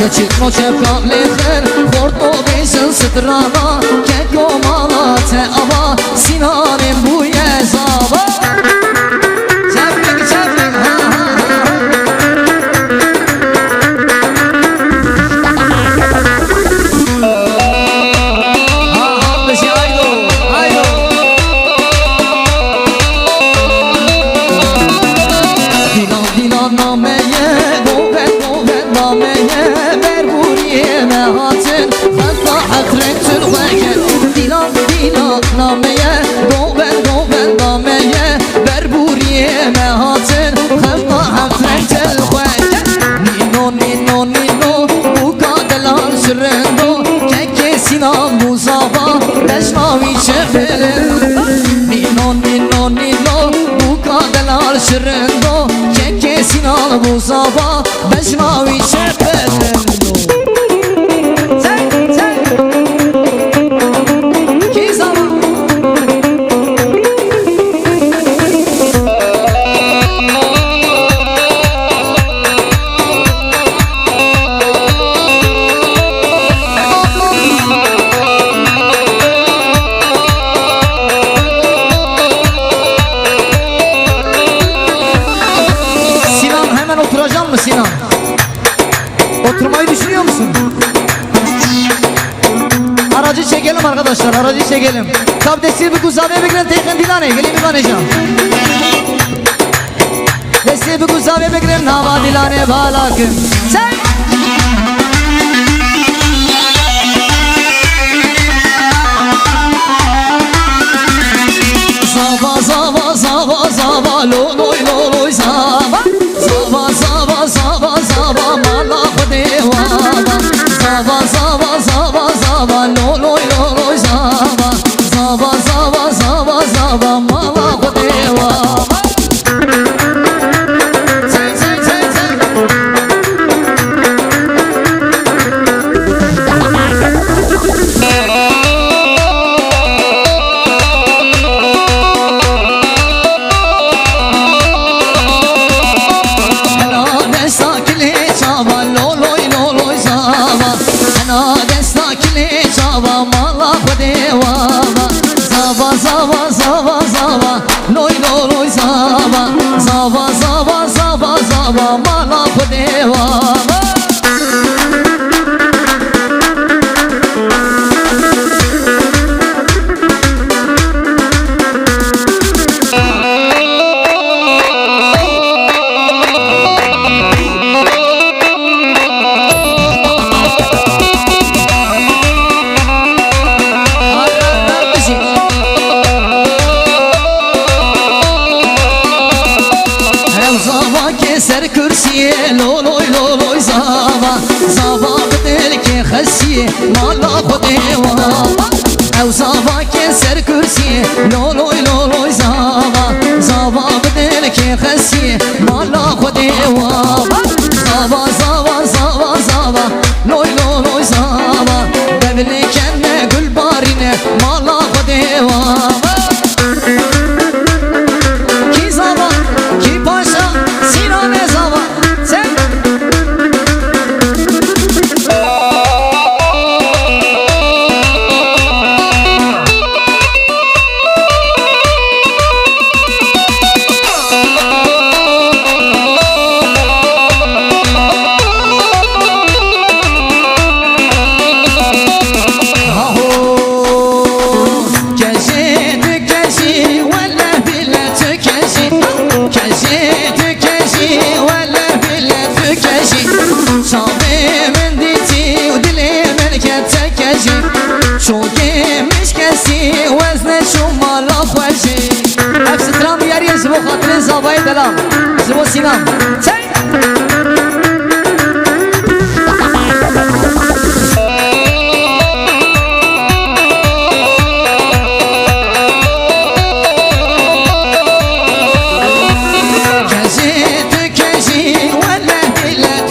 Keçik no çepka lehir Korto beşin sıdrana Keko malate ava Sinanim bu yezava Çeplik çeplik ha ha ha ha beşi aydo aydo Dilan dilan nameye Govet govet nameye hatın fazla akrektür veket Dilan dilan nameye Goven nameye Berburiye mehatın fazla akrektür veket Nino nino nino bu kadelan sürendo Kekke sinan bu zava Deşnavi çefelin Nino nino nino bu kadelan sürendo Kekke sinan bu zava Deşnavi çefelin Sinan, oturmayı düşünüyor musun? Aracı çekelim arkadaşlar, aracı çekelim. Kabdesi bir kuzaveye bekleyen teyken dilane, gelin bir banecam. Desi bir kuzaveye bekleyen hava dilane balakım. Sen! Zava zava zava zava loloy loloy zava Zava zava zava zava malak devava Zava zava zava zava loloy loloy zava Zava zava zava zava malak devava Sen sen sen sen Zava zava zava loy loy zava Zava zava zava zava malak devava Ser kürsiye loloy loloy zava Zava bedel ke khasiye malak devava Ev zava ke ser kürsiye loloy loloy zava Zava bedel ke khasiye malak devava Zava zava zava zava loy loy zava Bevle kenne gül barine malak devava Ki zava ki paşa Sinane zava sen Çok yemiş kesi vezne şu mala khoşi Hepsi tram diyariye zibo hatırı zavayı delam Zibo Sinan Çek Kesi tükeşi velle dille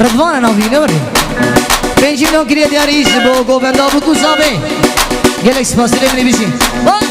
Rıdvan navine var. 5 milyon kiriye diyarı işi bu govenda bu kusabe. Gelek spasile bile bir şey. Bak.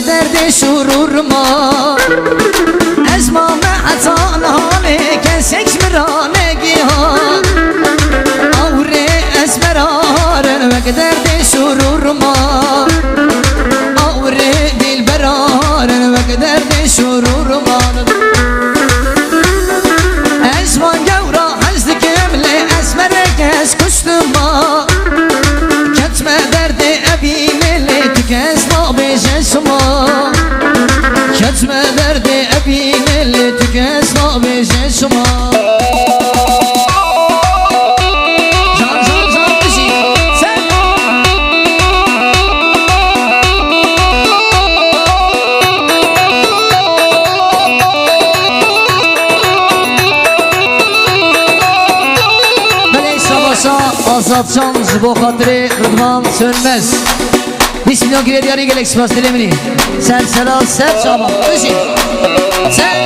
درد شرور ما از ما معتان حاله کسک مرانگی ها آوره از برارن وک درد شرور ما آوره دل برارن وک درد شرور ما از ما گورا حزد کمله از مرکز کشت ما کتم درد ابی مله تو کس ما بیشه شما کتم درد ابی مله تو کس ما بیشه شما Azatcan bu hatırı Rıdvan Sönmez. Bismillah girer yarı gelek spas dilemini. Sen selam sen çaba. Öşün. Sen.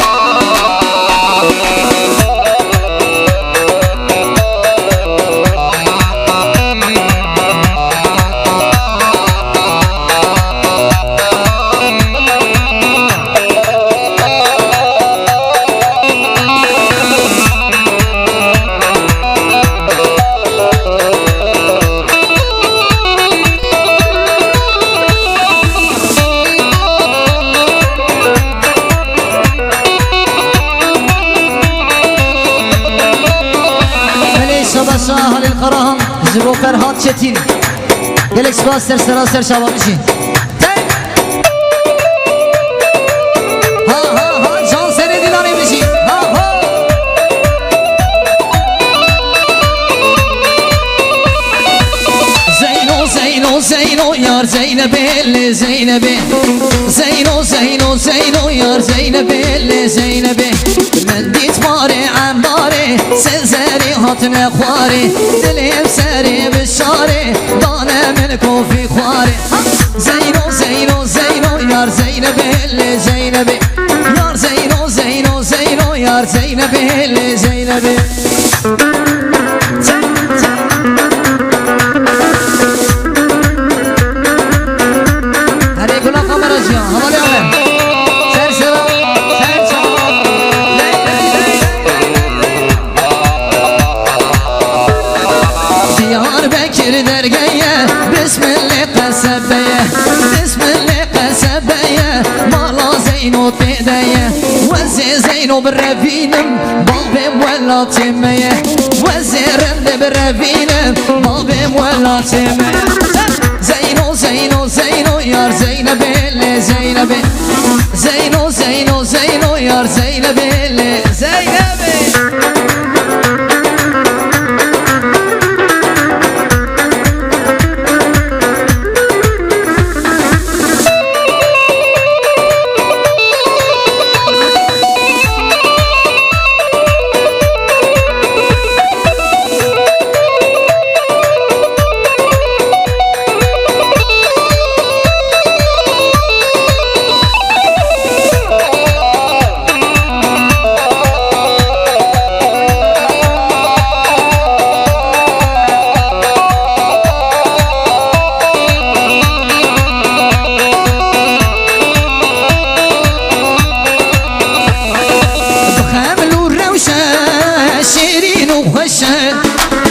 جبو فرهاد چتین گلک سپاس سر شبابشی ها ها ها جان سری دیلانی بشی ها ها زینو یار زینبه زینو یار زینبه من دیت ماره عماره سنزری هات نخواره دلیم سری بشاره دانه من کوفی خواره زینو یار زینبه یار زینو یار زینبه درگیه بسم الله قصبیه مالا زینو تیدیه زینو برفینم بابم ولا تیمیه زیرنده برفینم بابم ولا تیمیه زینو یار زینبه زینو یار زینبه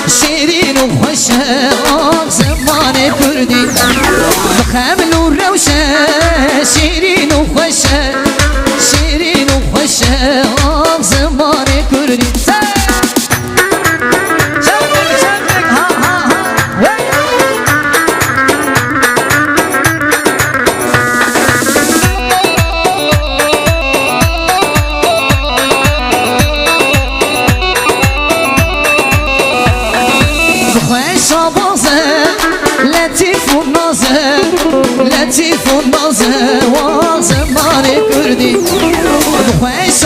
شیرین و خوشه آن زمان کردی بخمل و روشه شیرین و خوشه آن زمان کردی لطیف و نازه و زمان کردی خوش